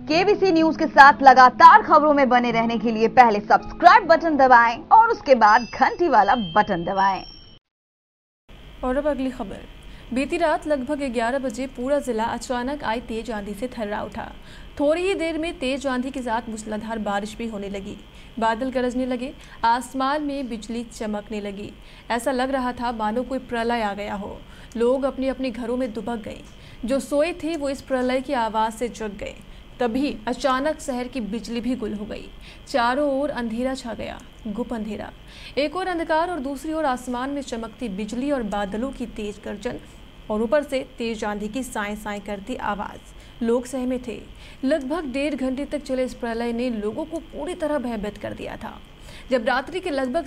KBC news के साथ लगातार खबरों में बने रहने के लिए पहले सब्सक्राइब बटन दबाएं और उसके बाद घंटी वाला बटन दबाएं। और अब अगली खबर। बीती रात लगभग 11 बजे पूरा जिला अचानक आई तेज आंधी से थर्रा उठा। थोड़ी ही देर में तेज आंधी के साथ मूसलाधार बारिश भी होने लगी। बादल गरजने लगे, आसमान में बिजली चमकने लगी। ऐसा लग रहा था मानो कोई प्रलय आ गया हो। लोग अपने अपने घरों में दुबक गए। जो सोए थे वो इस प्रलय की आवाज से जग गए। तभी अचानक शहर की बिजली भी गुल हो गई। चारों ओर अंधेरा छा गया, गुप अंधेरा। एक ओर अंधकार और दूसरी ओर आसमान में चमकती बिजली और बादलों की तेज गर्जन और ऊपर से तेज आंधी की साएं साएं करती आवाज। लोग सहमे थे। लगभग 1.5 घंटे तक चले इस प्रलय ने लोगों को पूरी तरह भयभीत कर दिया था। जब रात्रि के लगभग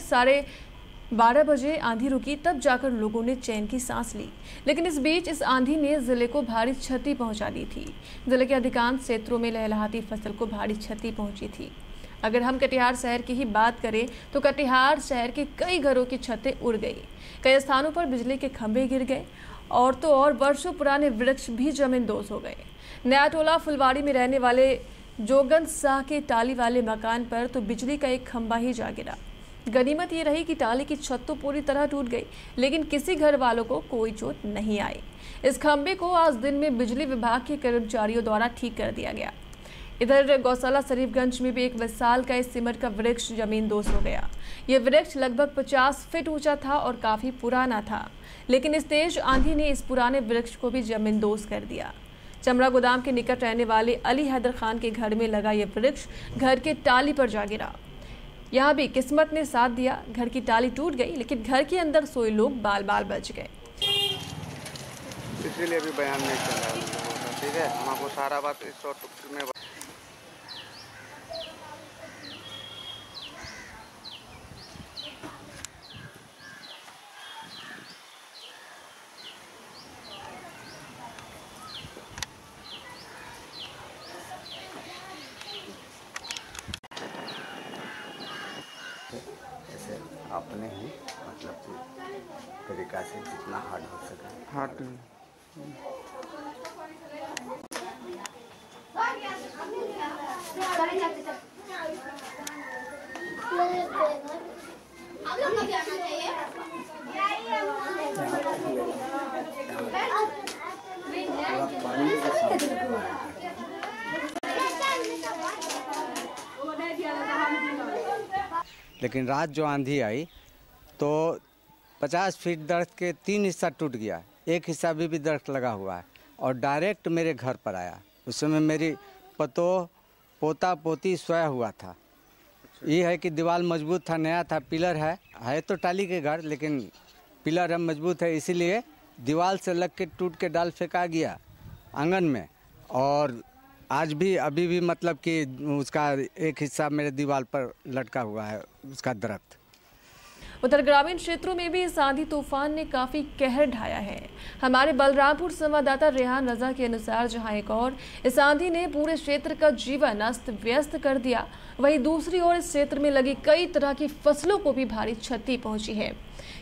12:30 बजे आंधी रुकी तब जाकर लोगों ने चैन की सांस ली। लेकिन इस बीच इस आंधी ने जिले को भारी क्षति पहुंचा दी थी। जिले के अधिकांश क्षेत्रों में लहलहाती फसल को भारी क्षति पहुंची थी। अगर हम कटिहार शहर की ही बात करें तो कटिहार शहर के कई घरों की छतें उड़ गई। कई स्थानों पर बिजली के खंभे गिर गए और तो और वर्षों पुराने वृक्ष भी जमींदोज हो गए। नया टोला फुलवाड़ी में रहने वाले जोगन शाह के टाली वाले मकान पर तो बिजली का एक खंभा ही जा गिरा। गनीमत ये रही कि टाली की छत तो पूरी तरह टूट गई, लेकिन किसी घर वालों को कोई चोट नहीं आई। इस खंभे को आज दिन में बिजली विभाग के कर्मचारियों द्वारा ठीक कर दिया गया। इधर गौशाला शरीफगंज में भी एक विशाल का सिमर का वृक्ष जमींदोज हो गया। यह वृक्ष लगभग 50 फीट ऊंचा था और काफी पुराना था, लेकिन इस तेज आंधी ने इस पुराने वृक्ष को भी जमींदोज कर दिया। चमड़ा गोदाम के निकट रहने वाले अली हैदर खान के घर में लगा यह वृक्ष घर के टाली पर जा गिरा। यहाँ भी किस्मत ने साथ दिया। घर की टाली टूट गई, लेकिन घर के अंदर सोए लोग बाल बाल बच गए। इसीलिए भी बयान नहीं चल रहा है। ठीक है, हम आपको सारा बात इस शॉर्ट में ऐसे अपने ही मतलब तरीका से जितना हार्ड हो सके हार्ड। लेकिन रात जो आंधी आई तो 50 फीट दरख्त के 3 हिस्सा टूट गया। एक हिस्सा भी दरख्त लगा हुआ है और डायरेक्ट मेरे घर पर आया। उस समय मेरी पोता पोती सोया हुआ था। ये है कि दीवार मजबूत था, नया था, पिलर है तो टाली के घर, लेकिन पिलर है मजबूत है, इसीलिए दीवार से लग के टूट के डाल फेंका गया आंगन में। और आज भी अभी भी मतलब कि उसका एक हिस्सा मेरे दीवार पर लटका हुआ है, उसका दरख्त। उधर ग्रामीण क्षेत्रों में भी इस आंधी तूफान ने काफी कहर ढाया है। हमारे बलरामपुर संवाददाता रेहान रजा के अनुसार जहां एक और इस आंधी ने पूरे क्षेत्र का जीवन अस्त व्यस्त कर दिया, वहीं दूसरी ओर इस क्षेत्र में लगी कई तरह की फसलों को भी भारी क्षति पहुंची है।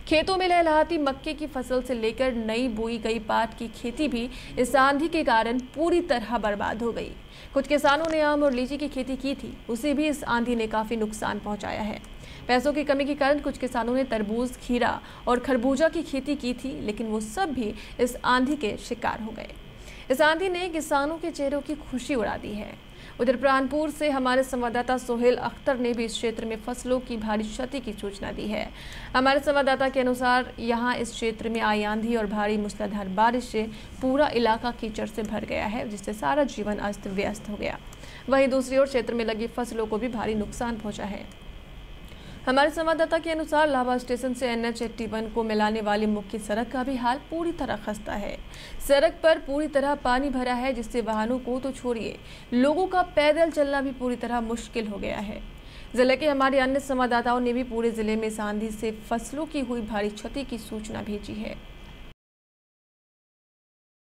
खेतों में लहलहाती मक्के की फसल से लेकर नई बोई गई पाट की खेती भी इस आंधी के कारण पूरी तरह बर्बाद हो गई। कुछ किसानों ने आम और लीची की खेती की थी, उसे भी इस आंधी ने काफी नुकसान पहुंचाया है। पैसों की कमी के कारण कुछ किसानों ने तरबूज, खीरा और खरबूजा की खेती की थी, लेकिन वो सब भी इस आंधी के शिकार हो गए। इस आंधी ने किसानों के चेहरों की खुशी उड़ा दी है। उधर प्राणपुर से हमारे संवाददाता सोहेल अख्तर ने भी इस क्षेत्र में फसलों की भारी क्षति की सूचना दी है। हमारे संवाददाता के अनुसार यहां इस क्षेत्र में आई आंधी और भारी मूसलाधार बारिश से पूरा इलाका कीचड़ से भर गया है, जिससे सारा जीवन अस्त व्यस्त हो गया। वहीं दूसरी ओर क्षेत्र में लगी फसलों को भी भारी नुकसान पहुंचा है। हमारे संवाददाता के अनुसार लावा स्टेशन से NH 81 को मिलाने वाली मुख्य सड़क का भी हाल पूरी तरह खस्ता है। सड़क पर पूरी तरह पानी भरा है, जिससे वाहनों को तो छोड़िए, लोगों का पैदल चलना भी पूरी तरह मुश्किल हो गया है। जिले के हमारे अन्य संवाददाताओं ने भी पूरे जिले में इस आंधी से फसलों की हुई भारी क्षति की सूचना भेजी है।